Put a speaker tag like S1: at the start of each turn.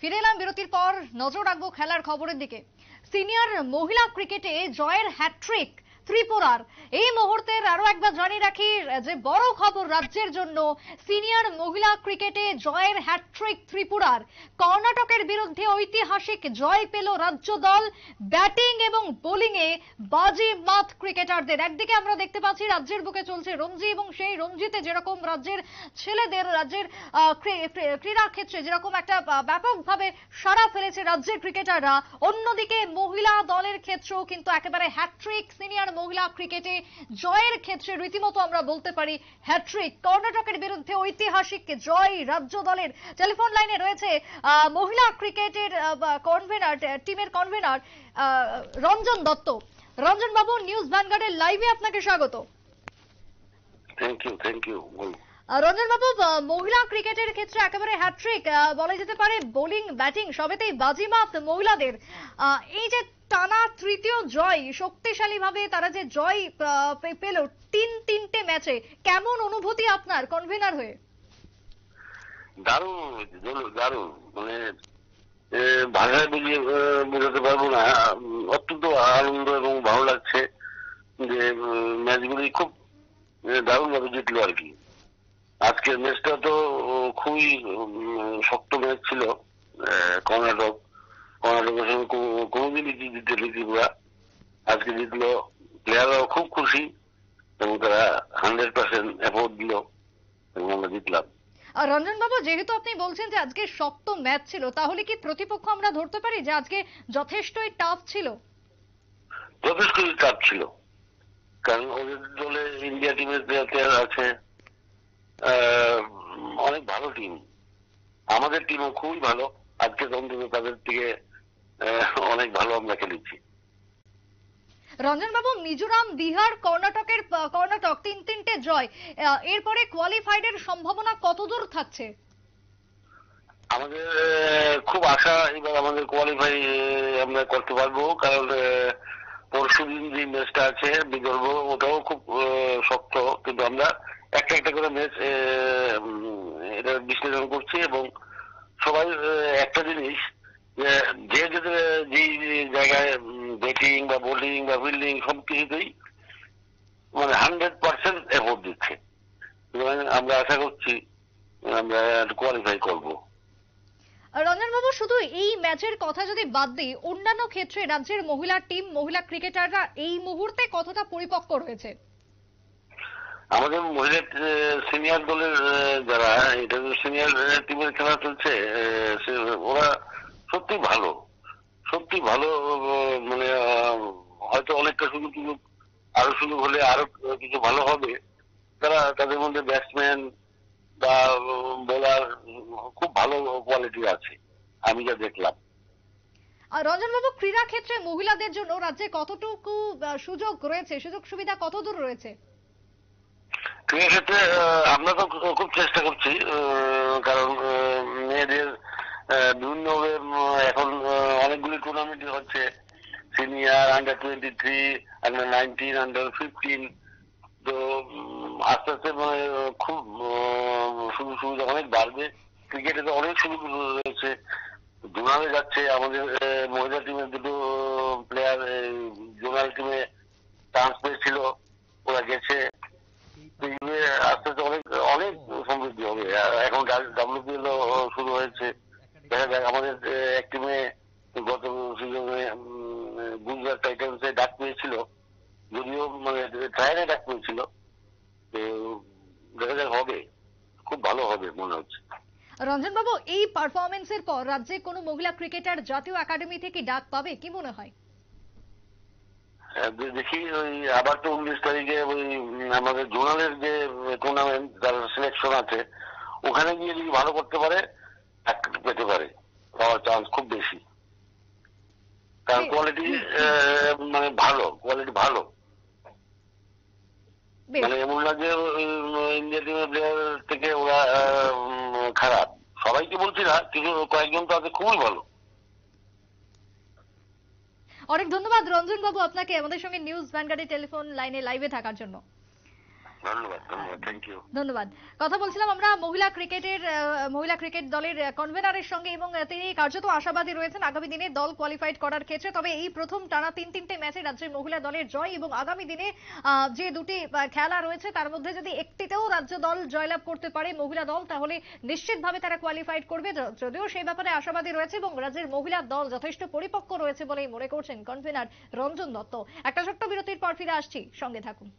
S1: ফিরে এলাম বিরতির পর। নজর রাখবো খেলার খবরের দিকে। সিনিয়র মহিলা ক্রিকেটে জয়ের হ্যাটট্রিক ত্রিপুরার। এই মুহূর্তের আরো একবার জানিয়ে রাখি যে বড় খবর রাজ্যের জন্য, সিনিয়র মহিলা ক্রিকেটে জয়ের হ্যাটট্রিক ত্রিপুরার। কর্ণাটকের বিরুদ্ধে ঐতিহাসিক জয় পেল রাজ্য দল। ব্যাটিং এবং বোলিং এ বাজি মাত ক্রিকেটারদের। একদিকে আমরা দেখতে পাচ্ছি রাজ্যের বুকে চলছে রঞ্জি, এবং সেই রঞ্জিতে যেরকম রাজ্যের ছেলেদের, রাজ্যের ক্রীড়া ক্ষেত্রে যেরকম একটা ব্যাপকভাবে সাড়া ফেলেছে রাজ্যের ক্রিকেটাররা, অন্যদিকে মহিলা দলের ক্ষেত্রেও কিন্তু একেবারে হ্যাটট্রিক। সিনিয়র মহিলা ক্রিকেটে জয়ের ক্ষেত্রে রীতিমতো আমরা বলতে পারি হ্যাটট্রিক। কর্ণাটকের বিরুদ্ধে ঐতিহাসিক জয় রাজ্য দলের। টেলিফোন লাইনে রয়েছে মহিলা ক্রিকেটের কনভেনার, টিমের কনভেনার রঞ্জন দত্ত। রঞ্জন বাবু, নিউজ ভ্যানগার্ডের লাইভে আপনাকে স্বাগত।
S2: Thank you.
S1: রঞ্জন বাবু, মহিলা ক্রিকেটের ক্ষেত্রে একেবারে হ্যাটট্রিক বলা যেতে পারে। বোলিং ব্যাটিং সবেতেই বাজিমাত মহিলাদের। এই যে টানা তৃতীয় জয়, শক্তিশালী ভাবে তারা যে জয় পেল তিনটে ম্যাচে, কেমন অনুভূতি আপনার কনভেনার হয়ে?
S2: দারুণ, মানে ভাষায় বোঝাতে পারবো না। অত্যন্ত আনন্দ এবং ভালো লাগছে যে ম্যাচগুলি খুব দারুণ ভাবে জিতলো আর কি। আজকের ম্যাচটা তো খুবই শক্ত ম্যাচ ছিল। কর্ণাটকের সঙ্গে কোনোদিনই জিতে ত্রিপুরা, আজকে জিতলো। প্লেয়াররাও খুব খুশি এবং তারা 100% এফোর্ট দিল এবং আমরা জিতলাম।
S1: রঞ্জন বাবু, যেহেতু আপনি বলছেন যে আজকে শক্ত ম্যাচ ছিল, তাহলে কি প্রতিপক্ষ আমরা ধরতে পারি যে আজকে যথেষ্টই টাফ ছিল?
S2: যথেষ্টই টাফ ছিল, কারণ ওদের দলে ইন্ডিয়া টিমের প্লেয়ার আছে, অনেক ভালো টিম। আমাদের টিমও খুবই ভালো। আজকে অন্তত তাদের থেকে অনেক ভালো আমরা খেলেছি।
S1: রঞ্জন বাবু, মিজোরাম, বিহার, কর্ণাটক তিনটে জয়, এরপরে কোয়ালিফাইডের সম্ভাবনা কতদূর থাকছে?
S2: আমাদের খুব আশা এবার আমাদের কোয়ালিফাই আমরা করতে পারবো, কারণ পরশুদিন যে ম্যাচটা আছে বিদর্ভ, ওটাও খুব শক্ত। কিন্তু আমরা একটা করে ম্যাচ এটা বিশ্লেষণ করছি এবং সবাই একটা জিনিস, যে জায়গায় ব্যাটিং বা বোলিং বা ফিল্ডিং সবকিছুতেই মানে 100% এফোর্ট দিচ্ছে। আমরা আশা করছি আমরা কোয়ালিফাই করবো।
S1: রঞ্জন বাবু, শুধু এই ম্যাচের কথা যদি বাদ দিই, অন্যান্য ক্ষেত্রে রাজ্যের মহিলা টিম, মহিলা ক্রিকেটাররা এই মুহূর্তে কতটা পরিপক্ক রয়েছে?
S2: আমাদের মহিলা সিনিয়র দলের যারা, এটা সিনিয়র টিমের খেলা চলছে, ওরা সত্যি ভালো। মানে হয়তো অনেকটা সুযোগ সুযোগ হলে আরো কিছু ভালো হবে। তাদের মধ্যে ব্যাটসম্যান বা বোলার খুব ভালো কোয়ালিটি আছে আমি যা দেখলাম।
S1: আর রঞ্জন বাবু, ক্রীড়া ক্ষেত্রে মহিলাদের জন্য রাজ্যে কতটুকু সুযোগ রয়েছে, সুযোগ সুবিধা কতদূর রয়েছে?
S2: ক্রীড়া ক্ষেত্রে আমরা তো খুব চেষ্টা করছি, কারণ মেয়েদের বিভিন্ন এখন অনেকগুলি টুর্নামেন্ট হচ্ছে। Senior, আন্ডার-23, under-19, আন্ডার-15। তো আস্তে আস্তে খুব সুযোগ সুবিধা অনেক বাড়বে। ক্রিকেটে তো অনেক সুযোগ রয়েছে। জোনালে যাচ্ছে আমাদের মহিলা টিমের দুটো প্লেয়ার জোনাল টিমে চান্স পেয়েছিল, ওরা গেছে। আস্তে আস্তে অনেক অনেক সমৃদ্ধি হবে। এখন WPL শুরু হয়েছে, দেখা যাক। আমাদের এক টিমে গত সিজনে গুজরাট টাইটান্সে ডাক পেয়েছিল, যদিও মানে ট্রায়ালে ডাক পেয়েছিল। তো দেখা যাক, হবে, খুব ভালো হবে মনে হচ্ছে।
S1: রঞ্জন বাবু, এই পারফরমেন্সের পর রাজ্যে কোনো মহিলা ক্রিকেটার জাতীয় একাডেমি থেকে ডাক পাবে কি মনে হয়?
S2: দেখি, ওই আবার তো 19 তারিখে ওই আমাদের জোনালের যে টুর্নামেন্ট, তার সিলেকশন আছে, ওখানে গিয়ে যদি ভালো করতে পারে পেতে পারে, পাওয়ার চান্স খুব বেশি। কারণ কোয়ালিটি মানে কোয়ালিটি ভালো। মানে এমন না যে ইন্ডিয়া টিমের প্লেয়ার থেকে ওরা খারাপ। সবাইকে বলছি না, কিন্তু কয়েকজন তো আছে খুবই ভালো।
S1: অনেক ধন্যবাদ রঞ্জন বাবু আপনাকে আমাদের সঙ্গে নিউজ ভ্যানগার্ডের টেলিফোন লাইনে লাইভে থাকার জন্য।
S2: ধন্যবাদ, থ্যাংক ইউ।
S1: ধন্যবাদ। কথা বলছিলাম আমরা মহিলা ক্রিকেট দলের কনভেনারের সঙ্গে এবং তিনি কার্যত আশাবাদী রয়েছেন আগামী দিনে দল কোয়ালিফাইড করার ক্ষেত্রে। তবে এই প্রথম টানা তিনটে ম্যাচে রাজ্যের মহিলা দলের জয় এবং আগামী দিনে যে দুটি খেলা রয়েছে তার মধ্যে যদি একটিতেও রাজ্য দল জয়লাভ করতে পারে মহিলা দল, তাহলে নিশ্চিতভাবে তারা কোয়ালিফাইড করবে। যদিও সেই ব্যাপারে আশাবাদী রয়েছে এবং রাজ্যের মহিলা দল যথেষ্ট পরিপক্ক রয়েছে বলেই মনে করছেন কনভেনার রঞ্জন দত্ত। একটা ছোট্ট বিরতির পর ফিরে আসছি, সঙ্গে থাকুন।